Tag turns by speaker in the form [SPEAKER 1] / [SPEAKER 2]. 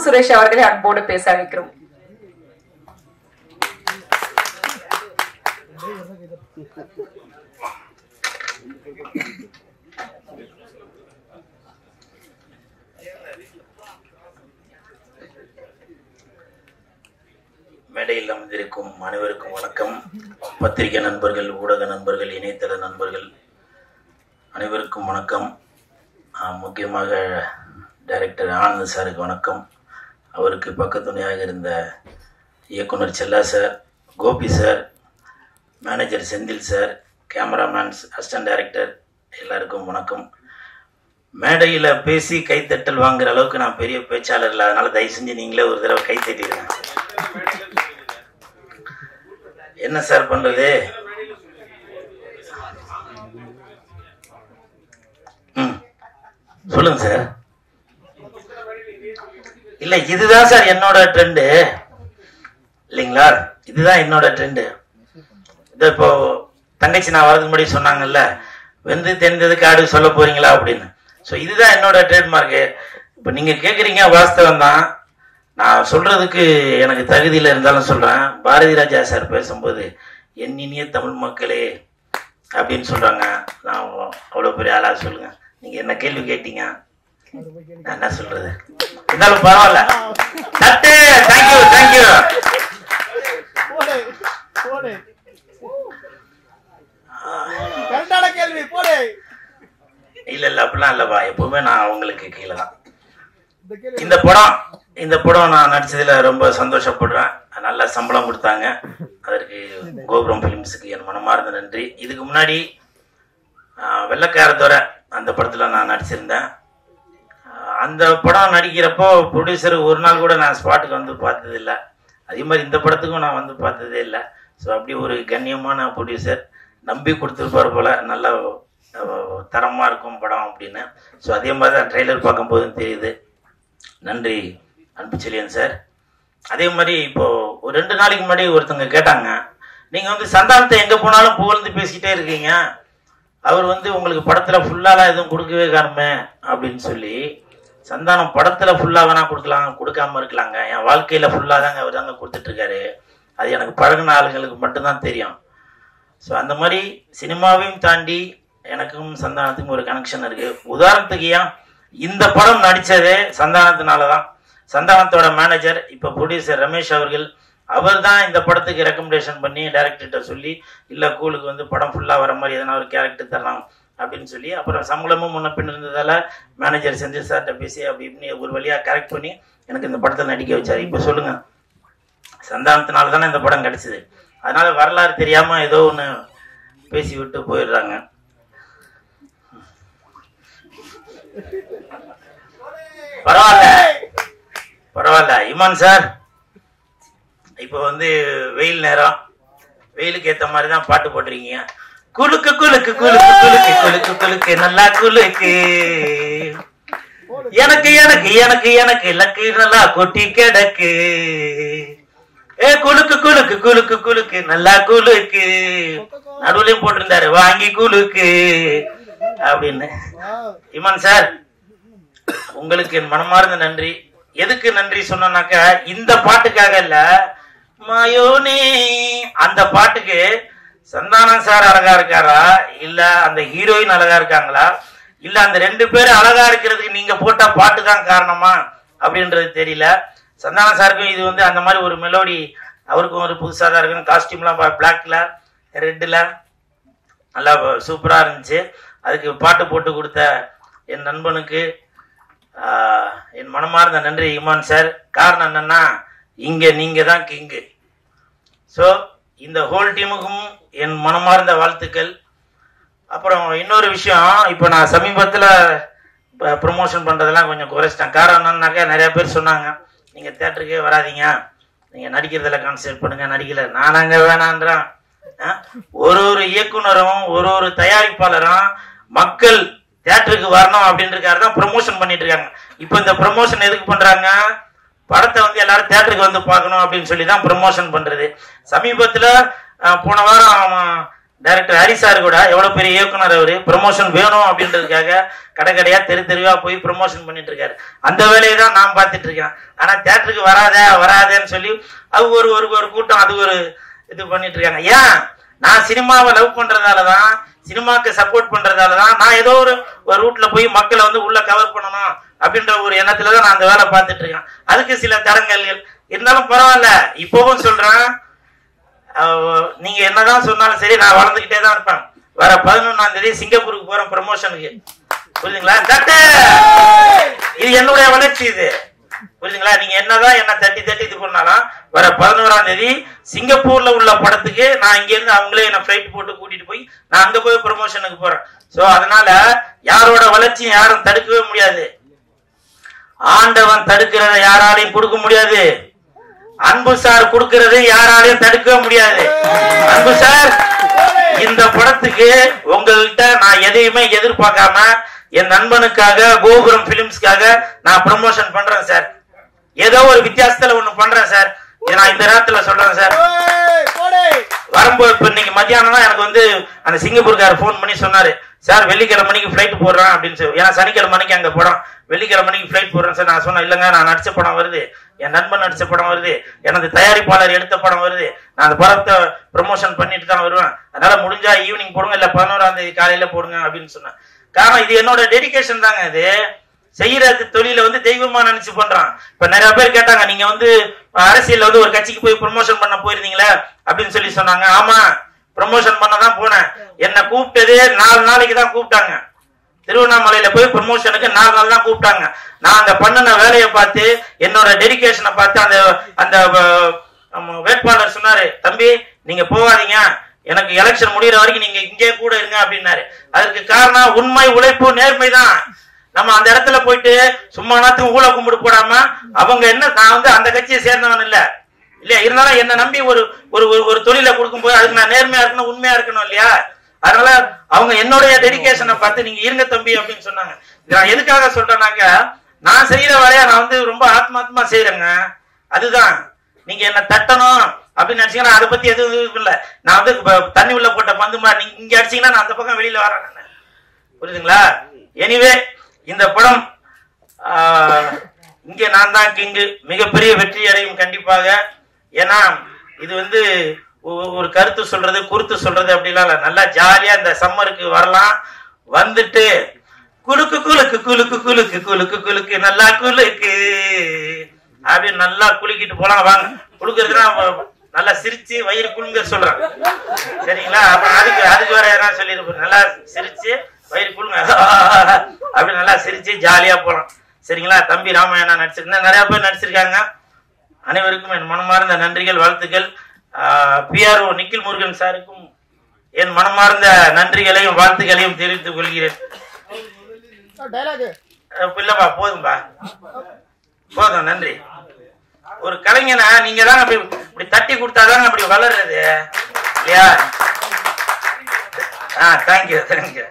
[SPEAKER 1] சுரேஷ் அவர்களை அன்போடு பேச அழைக்கிறோம்.
[SPEAKER 2] மேடையில் அமர்ந்திருக்கும் அனைவருக்கும் வணக்கம். பத்திரிகை நண்பர்கள், ஊடக நண்பர்கள், இணையதள நண்பர்கள் அனைவருக்கும் வணக்கம். முக்கியமாக டைரக்டர் ஆனந்த் சாருக்கு வணக்கம். அவருக்கு பக்கத்துணையாக இருந்த இயக்குனர் Chella sir, Gopi sir, manager Senthil sir, cameramen, assistant director எல்லாருக்கும் வணக்கம். மேடையில் பேசி கைத்தட்டல் வாங்குற அளவுக்கு நான் பெரிய பேச்சாளர் இல்லை, அதனால தயவு செஞ்சு நீங்களே ஒரு தடவை கை தட்டிடுங்க. என்ன சார் பண்றது? சொல்லுங்க சார். இல்ல, இதுதான் சார் என்னோட ட்ரெண்டு இல்லைங்களா? இதுதான் என்னோட ட்ரெண்டு. இப்போ தங்கச்சி நான் வரதுக்கு முன்னாடி சொன்னாங்கல்ல, வெந்து தெரிந்ததுக்கு ஆடு சொல்ல போறீங்களா அப்படின்னு. ஸோ இதுதான் என்னோட ட்ரேட்மார்க்கு. இப்போ நீங்க கேட்குறீங்க, வாஸ்தவம் தான். நான் சொல்றதுக்கு எனக்கு தகுதியில் இருந்தாலும் சொல்றேன். பாரதி ராஜா சார் பேசும்போது என் இனிய தமிழ் மக்களே அப்படின்னு சொல்றாங்க. நான் அவ்வளோ பெரிய ஆளா? சொல்லுங்க, நீங்க என்ன கேள்வி கேட்டீங்க, நான் என்ன சொல்றது? இருந்தாலும் பரவாயில்ல. தட்டு. Thank you thank you. இல்ல இல்ல, அப்படிலாம் இல்லப்பா. எப்பவுமே நான் அவங்களுக்கு கீழே தான். இந்த படம் நான் நடிச்சதுல ரொம்ப சந்தோஷப்படுறேன். நல்ல சம்பளம் கொடுத்தாங்க. அதற்கு கோபுரம் பிலிம்ஸுக்கு என் மனமார்ந்த நன்றி. இதுக்கு முன்னாடி வெள்ளைக்காரத்தோட அந்த படத்துல நான் நடிச்சிருந்தேன். அந்த படம் நடிக்கிறப்போ ப்ரொடியூசர் ஒரு நாள் கூட நான் ஸ்பாட்டுக்கு வந்து பார்த்தது இல்லை. அதே மாதிரி இந்த படத்துக்கும் நான் வந்து பார்த்ததே இல்லை. ஸோ அப்படி ஒரு கண்ணியமான ப்ரொடியூசர் நம்பி கொடுத்துருப்பார் போல, நல்ல தரமாக இருக்கும் படம் அப்படின்னு. ஸோ அதே மாதிரி தான் ட்ரெய்லர் பார்க்கும்போதும் தெரியுது. நன்றி அன்புச்செழியன் சார். அதே மாதிரி இப்போ ஒரு 2 நாளைக்கு முன்னாடி ஒருத்தவங்க கேட்டாங்க, நீங்கள் வந்து சந்தானத்தை எங்கே போனாலும் புகழ்ந்து பேசிக்கிட்டே இருக்கீங்க, அவர் வந்து உங்களுக்கு படத்தில் ஃபுல்லாலாம் எதுவும் கொடுக்கவே காணுமே அப்படின்னு சொல்லி. சந்தானம் படத்தில் ஃபுல்லாக வேணா கொடுக்காம இருக்கலாங்க. என் வாழ்க்கையில் ஃபுல்லாக தாங்க அவர் தாங்க கொடுத்துட்ருக்காரு. அது எனக்கு பழகின ஆளுங்களுக்கு மட்டும்தான் தெரியும். ஸோ அந்த மாதிரி சினிமாவையும் தாண்டி எனக்கும் சந்தானத்துக்கும் ஒரு கனெக்ஷன் இருக்குது. உதாரணத்துக்கு ஏன் இந்த படம் நடித்ததே சந்தானத்தினால தான். சந்தானத்தோட மேனேஜர், இப்போ ப்ரொடியூசர் ரமேஷ் அவர்கள், அவர் தான் இந்த படத்துக்கு ரெக்கமெண்டேஷன் பண்ணி டைரக்டர்கிட்ட சொல்லி, இல்லை கூலுக்கு வந்து படம் ஃபுல்லாக வர மாதிரி எதனா ஒரு கேரக்டர் தரலாம் அப்படின்னு சொல்லி, அப்புறம் சம்பளமும் முன்ன பின் இருந்ததால் மேனேஜர் செந்தில் சார்கிட்ட பேசி அப்படி இப்படி ஒரு வழியாக கரெக்ட் பண்ணி எனக்கு இந்த படத்தில் நடிக்க வச்சார். இப்போ சொல்லுங்கள், சந்தானத்தினால தானே இந்த படம் கிடச்சிது. அதனால வரலாறு தெரியாமல் ஏதோ ஒன்று பேசி விட்டு போயிடுறாங்க. பரவாயில்ல இமான் சார். இப்போ வந்து வெயில் நேரம், வெயிலுக்கு ஏற்ற மாதிரி தான் பாட்டு போட்டிருக்கீங்க. குலுக்கு குலுக்கு குலுக்கு குலுக்கு குலுக்கு குலுக்கு நல்லா குலுக்கு, எனக்கு எனக்கு எனக்கு எனக்கு லக்கு நல்லா கொட்டி கிடக்கு, குலுக்கு குலுக்கு குலுக்கு குலுக்கு நல்லா குலுக்கு. நடுவுலையும் போட்டிருந்தாரு வாங்கி குலுக்கு அப்படின்னு. இமான் சார், உங்களுக்கு என் மனமார்ந்த நன்றி. எதுக்கு நன்றி சொன்னாக்க, இந்த பாட்டுக்காக இல்ல, மாயோனே அந்த பாட்டுக்கு சந்தானம் சார் அழகா இருக்காரா, இல்ல அந்த ஹீரோயின் அழகா இருக்காங்களா, இல்ல அந்த 2 பேரும் அழகா இருக்கிறதுக்கு நீங்க போட்ட பாட்டு தான் காரணமா அப்படின்றது தெரியல. சந்தானம் சாருக்கும் இது வந்து அந்த மாதிரி ஒரு மெலோடி, அவருக்கும் ஒரு புதுசாக தான் இருக்குன்னு. காஸ்டியூம்லாம் பிளாக்ல ரெட்டில் நல்லா சூப்பராக இருந்துச்சு. அதுக்கு பாட்டு போட்டு கொடுத்த என் நண்பனுக்கு என் மனமார்ந்த நன்றி இமான் சார். காரணம் என்னன்னா, இங்கே நீங்கள் தான் கிங்கு. ஸோ இந்த ஹோல் டீமுக்கும் என் மனமார்ந்த வாழ்த்துக்கள். அப்புறம் இன்னொரு விஷயம், இப்போ நான் சமீபத்தில் ப்ரொமோஷன் பண்ணுறதெல்லாம் கொஞ்சம் குறைச்சிட்டேன். காரணம் என்னன்னாக்கா, நிறைய பேர் சொன்னாங்க நீங்கள் தேட்டருக்கே வராதிங்க, நீங்கள் நடிக்கிறதுல கான்சென்ட்ரேட் பண்ணுங்க. நடிக்கல நானாங்க வேணான்றேன். ஒரு இயக்குனரும் ஒரு தயாரிப்பாளரும் மக்கள் தியேட்டருக்கு வரணும் அப்படின்றதுக்காக தான் ப்ரொமோஷன் பண்ணிட்டு இருக்காங்க. இப்போ இந்த ப்ரொமோஷன் எதுக்கு பண்றாங்க? படத்தை வந்து எல்லாரும் தியேட்டருக்கு வந்து பார்க்கணும் அப்படின்னு சொல்லி தான் ப்ரொமோஷன் பண்றது. சமீபத்தில் போன வாரம் டைரக்டர் ஹரி சார் கூட எவ்வளவு பெரிய இயக்குனர், அவரு ப்ரமோஷன் வேணும் அப்படின்றதுக்காக கடை கடையா தெரு தெருவா போய் ப்ரமோஷன் பண்ணிட்டு இருக்காரு. அந்த வேலையை தான் நான் பார்த்துட்டு இருக்கேன். ஆனா தியேட்டருக்கு வராதேன்னு சொல்லி அது ஒரு ஒரு கூட்டம், அது ஒரு இது பண்ணிட்டு இருக்காங்க. ஏன் நான் சினிமாவை லவ் பண்றதாலதான், சினிமாக்கு சப்போர்ட் பண்றதாலதான் நான் ஏதோ ஒரு ரூட்ல போய் மக்களை வந்து உள்ள கவர் பண்ணணும் அப்படின்ற ஒரு எண்ணத்துலதான் நான் அந்த வேலை பார்த்துட்டு இருக்கேன். அதுக்கு சில தடங்கள் இருந்தாலும் பரவாயில்ல. இப்பவும் சொல்றேன், நீங்க என்னதான் சொன்னாலும் சரி, நான் வளர்ந்துகிட்டே தான் இருப்பேன். வர 11ஆம் தேதி சிங்கப்பூருக்கு போறேன் ப்ரமோஷனுக்கு. புரியுதுங்களா? இது என்னுடைய வளர்ச்சி. இது புரியுதுங்களா? நீங்க என்னதான் என்ன தட்டி இது பண்ணாலும் வர 11ஆம் தேதி சிங்கப்பூர்ல உள்ள படத்துக்கு நான் இங்க இருந்து அவங்களே என்ன ஃபிளைட் போட்டு கூட்டிட்டு போய் நான் அங்க போய் ப்ரமோஷனுக்கு போறேன். சோ அதனால யாரோட வளர்ச்சியும் யாரும் தடுக்கவே முடியாது. ஆண்டவன் தடுக்கிறத யாராலையும் கொடுக்க முடியாது. அன்பு சார் கொடுக்கிறது யாராலையும் தடுக்கவே முடியாது. அன்பு சார், இந்த படத்துக்கு உங்கள்கிட்ட நான் எதையுமே எதிர்பார்க்காம என் நண்பனுக்காக, கோபுரம் பிலிம்ஸ்க்காக நான் ப்ரமோஷன் பண்றேன் சார். ஏதோ ஒரு வித்தியாசத்துல ஒண்ணு பண்றேன் சார். நான் இந்த நேரத்துல சொல்றேன் சார். வரும்போது இப்ப இன்னைக்கு மத்தியானம் தான் எனக்கு வந்து அந்த சிங்கப்பூர்காரர் போன் பண்ணி சொன்னாரு, சார் வெள்ளிக்கிழமை மணிக்கு ஃபிளைட் போடுறேன் அப்படின்னு சொல்லி. ஏன்னா சனிக்கிழமை மணிக்கு அங்க படம், வெள்ளிக்கிழமை மணிக்கு ஃபிளைட் போடுறேன் சார். நான் சொன்னேன், இல்லங்க நான் நடிச்ச படம் வருது, என் நண்பன் நடிச்ச படம் வருது, எனது தயாரிப்பாளர் எடுத்த படம் வருது, நான் அந்த படத்தை ப்ரமோஷன் பண்ணிட்டு தான் வருவேன். அதனால முடிஞ்சா ஈவினிங் போடுங்க, இல்ல 11ஆம் தேதி காலையில போடுங்க அப்படின்னு சொன்னேன். காரணம் இது என்னோட டெடிகேஷன் தாங்க. இது செய்யற தொழில வந்து தெய்வமா நினைச்சு பண்றான். இப்ப நிறைய பேர் கேட்டாங்க, நீங்க வந்து அரசியல்ல வந்து ஒரு கட்சிக்கு போய் ப்ரமோஷன் பண்ண போயிருந்தீங்களா அப்படின்னு சொல்லி சொன்னாங்க. ஆமா, ப்ரமோஷன் பண்ணதான் போனேன். என்ன கூப்பிட்டது 4 நாளைக்கு தான் கூப்பிட்டாங்க. திருவண்ணாமலையில போய் ப்ரமோஷனுக்கு 4 நாள் தான் கூப்பிட்டாங்க. நான் அங்க பண்ணின வேலையை பார்த்து, என்னோட டெடிகேஷனை பார்த்து அந்த அந்த வேட்பாளர் சொன்னாரு, தம்பி நீங்க போகாதீங்க, எனக்கு எலெக்ஷன் முடிகிற வரைக்கும் நீங்க இங்கே கூட இருங்க அப்படின்னாரு. அதற்கு காரணம் உண்மை, உழைப்பு, நேர்மை தான். நம்ம அந்த இடத்துல போயிட்டு சும்மா நாத்துக்கு ஊழ கும்பிடு போடாம, அவங்க என்ன, நான் வந்து அந்த கட்சியை சேர்ந்தவன் இல்ல இல்லையா, இருந்தாலும் என்ன நம்பி ஒரு ஒரு தொழிலை கொடுக்கும் போது அதுக்கு நான் நேர்மையா இருக்கணும், உண்மையா இருக்கணும் இல்லையா. அதனால அவங்க என்னுடைய டெடிகேஷனை பார்த்து நீங்க இருங்க தம்பி அப்படின்னு சொன்னாங்க. நான் எதுக்காக சொல்றேன்னாக்க, நான் செய்யற வேலையா நான் வந்து ரொம்ப ஆத்மாத்மா செய்யறேங்க. அதுதான் நீங்க என்ன தட்டணும் அப்படின்னு நினைச்சீங்கன்னா அதை பத்தி எதுவும் இல்லை. நான் வந்து தண்ணி உள்ள போட்ட பந்து மாதிரி நீங்க இங்க அடிச்சீங்கன்னா நான் அந்த பக்கம் வெளியில வரேன். புரியுதுங்களா? எனிவே இந்த படம் இங்க நான் தான் கிங்கு மிகப்பெரிய வெற்றி அடையும் கண்டிப்பாக. ஏன்னா இது வந்து ஒரு கருத்து சொல்றது, குறுத்து சொல்றது அப்படிலாம் இல்ல. நல்லா ஜாலியா இந்த சம்மருக்கு வரலாம், வந்துட்டு குலுக்கு குலுக்கு குலுக்கு குலுக்கு குலுக்கு குலுக்கு நல்லா குலுக்கு அப்படின்னு நல்லா குலுக்கிட்டு போலாம். வாங்க, குலுக்குறதுன்னா நல்லா சிரிச்சு வயிறு குலுங்க சொல்றேன், சரிங்களா? அப்புறம் அதுக்கு வேற யாராவது சொல்லிருப்பேன், நல்லா சிரிச்சு வயிறு குலுங்க அப்படி நல்லா சிரிச்சு ஜாலியா போலாம், சரிங்களா? தம்பி ராமாயணா நடிச்சிருந்தேன், நிறைய பேர் நடிச்சிருக்காங்க. அனைவருக்கும் என் மனமார்ந்த நன்றிகள், வாழ்த்துக்கள். PRO நிக்கில் முருகன் சாருக்கும் என் மனமார்ந்த நன்றிகளையும் வாழ்த்துக்களையும் தெரிவித்துக் கொள்கிறேன். இல்லப்பா, போதும்பா, போதும், நன்றி. ஒரு கலைஞனா நீங்க தாங்க இப்படி தட்டி கொடுத்தாதாங்க அப்படி வளர்றது இல்லையா? தேங்க்யூ.